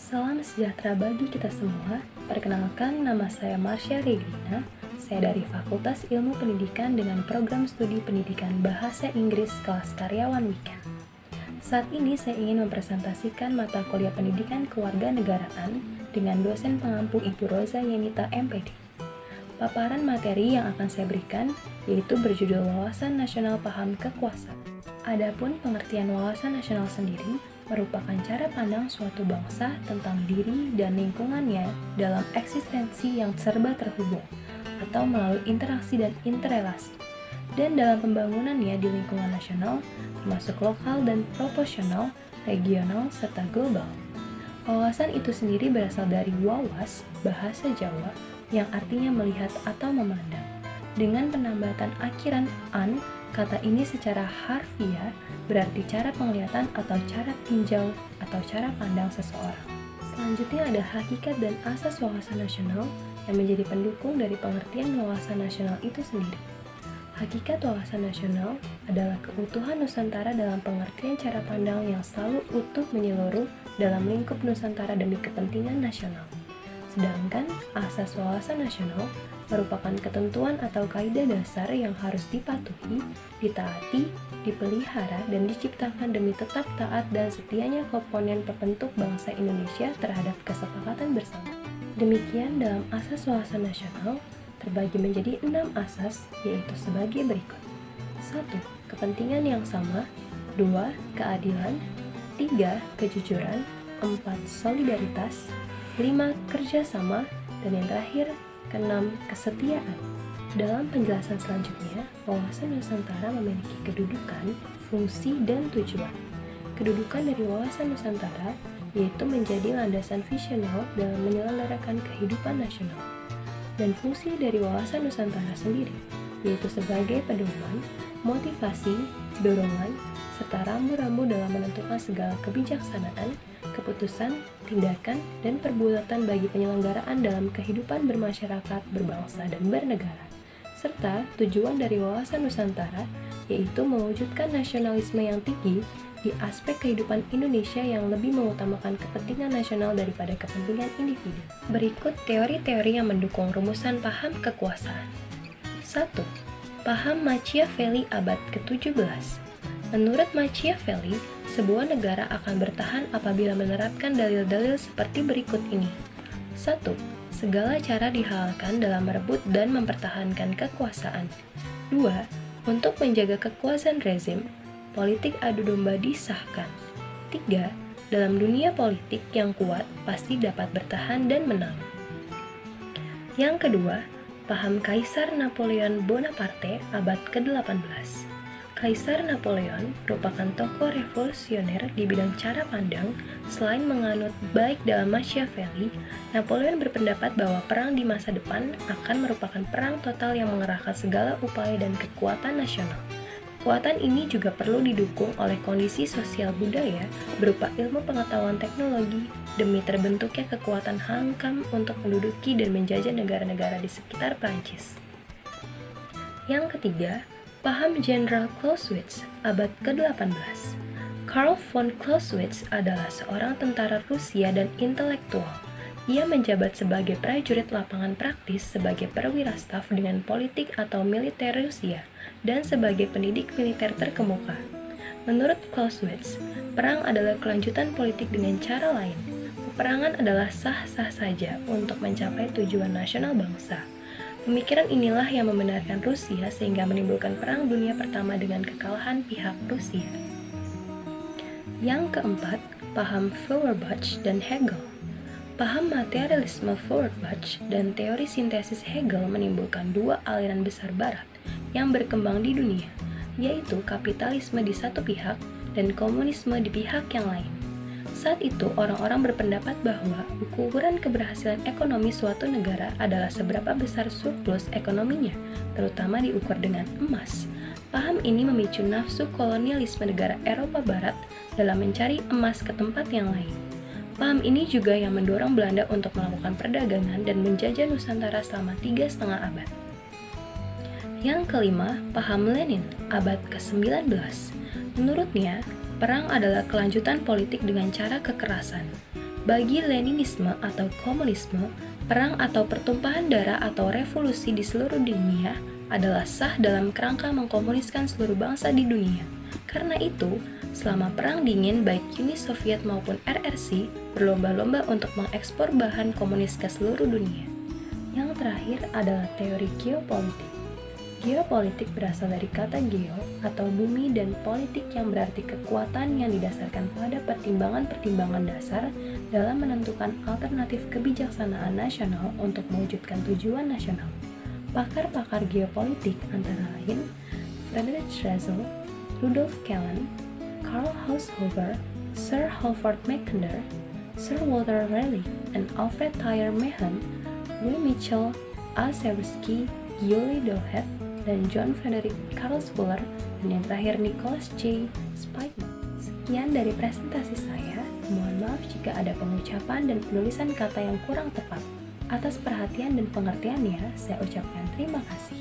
Salam sejahtera bagi kita semua. Perkenalkan, nama saya Marsha Reglina. Saya dari Fakultas Ilmu Pendidikan dengan program studi pendidikan Bahasa Inggris kelas karyawan weekend. Saat ini saya ingin mempresentasikan mata kuliah pendidikan kewarganegaraan dengan dosen pengampu Ibu Roza Yenita MPD. Paparan materi yang akan saya berikan yaitu berjudul Wawasan Nasional Paham Kekuasaan. Adapun pengertian wawasan nasional sendiri merupakan cara pandang suatu bangsa tentang diri dan lingkungannya dalam eksistensi yang serba terhubung atau melalui interaksi dan interrelasi, dan dalam pembangunannya di lingkungan nasional termasuk lokal dan proporsional, regional, serta global. Wawasan itu sendiri berasal dari wawas, bahasa Jawa, yang artinya melihat atau memandang. Dengan penambatan akhiran an, kata ini secara harfiah berarti cara penglihatan atau cara tinjau atau cara pandang seseorang. Selanjutnya ada hakikat dan asas wawasan nasional yang menjadi pendukung dari pengertian wawasan nasional itu sendiri. Hakikat wawasan nasional adalah keutuhan Nusantara dalam pengertian cara pandang yang selalu utuh menyeluruh dalam lingkup Nusantara demi kepentingan nasional. Sedangkan asas wawasan nasional merupakan ketentuan atau kaidah dasar yang harus dipatuhi, ditaati, dipelihara, dan diciptakan demi tetap taat dan setianya komponen pembentuk bangsa Indonesia terhadap kesepakatan bersama. Demikian dalam asas wawasan nasional terbagi menjadi 6 asas, yaitu sebagai berikut. 1. Kepentingan yang sama. 2. Keadilan. 3. Kejujuran. 4. Solidaritas. 5. Kerjasama. Dan yang terakhir, ke-6. Kesetiaan. Dalam penjelasan selanjutnya, wawasan Nusantara memiliki kedudukan, fungsi, dan tujuan. Kedudukan dari wawasan Nusantara yaitu menjadi landasan visional dalam menyelenggarakan kehidupan nasional. Dan fungsi dari wawasan Nusantara sendiri yaitu sebagai pedoman, motivasi, dorongan, serta rambu-rambu dalam menentukan segala kebijaksanaan, keputusan, tindakan, dan perbuatan bagi penyelenggaraan dalam kehidupan bermasyarakat, berbangsa, dan bernegara. Serta tujuan dari wawasan Nusantara yaitu mewujudkan nasionalisme yang tinggi di aspek kehidupan Indonesia yang lebih mengutamakan kepentingan nasional daripada kepentingan individu. Berikut teori-teori yang mendukung rumusan paham kekuasaan. 1. Paham Machiavelli abad ke-17. Menurut Machiavelli, sebuah negara akan bertahan apabila menerapkan dalil-dalil seperti berikut ini. 1. Segala cara dihalalkan dalam merebut dan mempertahankan kekuasaan. 2. Untuk menjaga kekuasaan rezim, politik adu domba disahkan. 3. Dalam dunia politik yang kuat pasti dapat bertahan dan menang. Yang kedua, paham Kaisar Napoleon Bonaparte abad ke-18. Kaisar Napoleon merupakan tokoh revolusioner di bidang cara pandang. Selain menganut baik dalam Machiavelli, Napoleon berpendapat bahwa perang di masa depan akan merupakan perang total yang mengerahkan segala upaya dan kekuatan nasional. Kekuatan ini juga perlu didukung oleh kondisi sosial budaya berupa ilmu pengetahuan teknologi demi terbentuknya kekuatan hankam untuk menduduki dan menjajah negara-negara di sekitar Prancis. Yang ketiga, paham Jenderal Clausewitz abad ke-18. Karl von Clausewitz adalah seorang tentara Rusia dan intelektual. Ia menjabat sebagai prajurit lapangan praktis, sebagai perwira staf dengan politik atau militer Rusia, dan sebagai pendidik militer terkemuka. Menurut Clausewitz, perang adalah kelanjutan politik dengan cara lain. Peperangan adalah sah-sah saja untuk mencapai tujuan nasional bangsa. Pemikiran inilah yang membenarkan Rusia sehingga menimbulkan Perang Dunia Pertama dengan kekalahan pihak Rusia. Yang keempat, paham Feuerbach dan Hegel. Paham materialisme Feuerbach dan teori sintesis Hegel menimbulkan dua aliran besar barat yang berkembang di dunia, yaitu kapitalisme di satu pihak dan komunisme di pihak yang lain. Saat itu, orang-orang berpendapat bahwa ukuran keberhasilan ekonomi suatu negara adalah seberapa besar surplus ekonominya, terutama diukur dengan emas. Paham ini memicu nafsu kolonialisme negara Eropa Barat dalam mencari emas ke tempat yang lain. Paham ini juga yang mendorong Belanda untuk melakukan perdagangan dan menjajah Nusantara selama 3,5 abad. Yang kelima, paham Lenin abad ke-19. Menurutnya, perang adalah kelanjutan politik dengan cara kekerasan. Bagi Leninisme atau komunisme, perang atau pertumpahan darah atau revolusi di seluruh dunia adalah sah dalam kerangka mengkomuniskan seluruh bangsa di dunia. Karena itu, selama Perang Dingin baik Uni Soviet maupun RRC berlomba-lomba untuk mengekspor bahan komunis ke seluruh dunia. Yang terakhir adalah teori geopolitik. Geopolitik berasal dari kata geo atau bumi dan politik yang berarti kekuatan yang didasarkan pada pertimbangan-pertimbangan dasar dalam menentukan alternatif kebijaksanaan nasional untuk mewujudkan tujuan nasional. Pakar-pakar geopolitik antara lain Friedrich Schlegel, Rudolf Kellen, Karl Haushofer, Sir Halford Mackinder, Sir Walter Raleigh, and Alfred Thayer Mahan, W. Mitchell, A. Seversky, Yuli Dohet, dan John Frederick Carlos Fuller, dan yang terakhir Nicholas J. Spikman. Sekian dari presentasi saya. Mohon maaf jika ada pengucapan dan penulisan kata yang kurang tepat. Atas perhatian dan pengertiannya, saya ucapkan terima kasih.